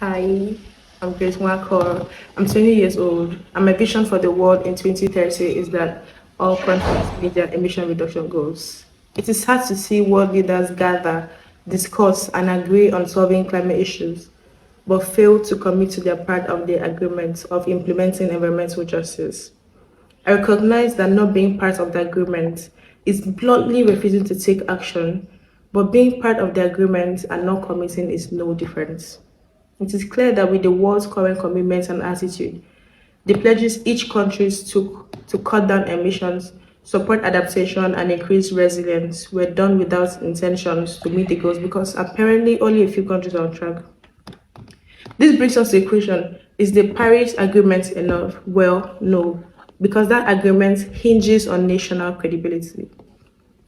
Hi, I'm Nwakor. I'm 20 years old, and my vision for the world in 2030 is that all countries meet their emission reduction goals. It is hard to see world leaders gather, discuss, and agree on solving climate issues, but fail to commit to their part of the agreement of implementing environmental justice. I recognize that not being part of the agreement is bluntly refusing to take action, but being part of the agreement and not committing is no difference. It is clear that with the world's current commitments and attitude, the pledges each country took to cut down emissions, support adaptation, and increase resilience were done without intentions to meet the goals because apparently only a few countries are on track. This brings us to the question, is the Paris Agreement enough? Well, no, because that agreement hinges on national credibility.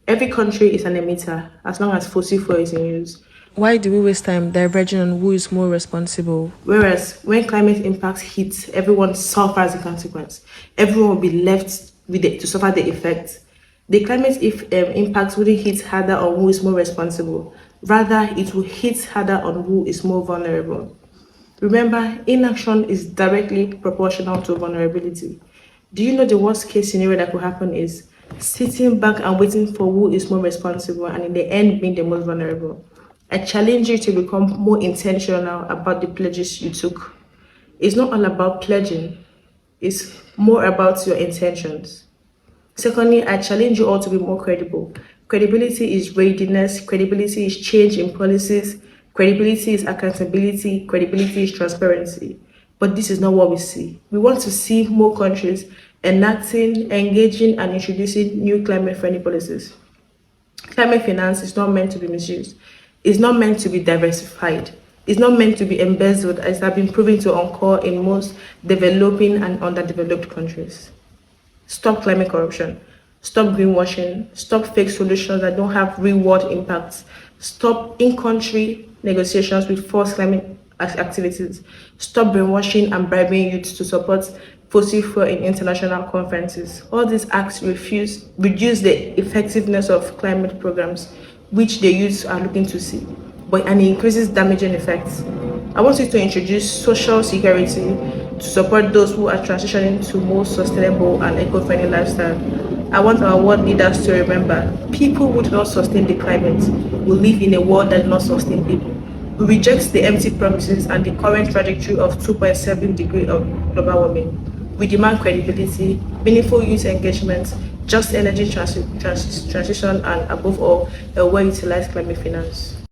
Every country is an emitter as long as fossil fuel is in use. Why do we waste time diverging on who is more responsible? Whereas when climate impacts hit, everyone suffers the consequence. Everyone will be left with to suffer the effects. The climate impacts wouldn't hit harder on who is more responsible. Rather, it will hit harder on who is more vulnerable. Remember, inaction is directly proportional to vulnerability. Do you know the worst case scenario that could happen is sitting back and waiting for who is more responsible and in the end being the most vulnerable? I challenge you to become more intentional about the pledges you took. It's not all about pledging, it's more about your intentions. Secondly, I challenge you all to be more credible. Credibility is readiness, credibility is change in policies, credibility is accountability, credibility is transparency. But this is not what we see. We want to see more countries enacting, engaging, and introducing new climate friendly policies. Climate finance is not meant to be misused. It's not meant to be diversified. It's not meant to be embezzled, as have been proven to occur in most developing and underdeveloped countries. Stop climate corruption. Stop greenwashing. Stop fake solutions that don't have real world impacts. Stop in country negotiations with forced climate activities. Stop brainwashing and bribing youth to support fossil fuel in international conferences. All these acts reduce the effectiveness of climate programs, which the youths are looking to see, and it increases damaging effects. I want you to introduce social security to support those who are transitioning to more sustainable and eco-friendly lifestyle. I want our world leaders to remember, people who do not sustain the climate will live in a world that does not sustain people. We reject the empty promises and the current trajectory of 2.7 degrees of global warming. We demand credibility, meaningful youth engagement, just energy transition, and above all, a well-utilized climate finance.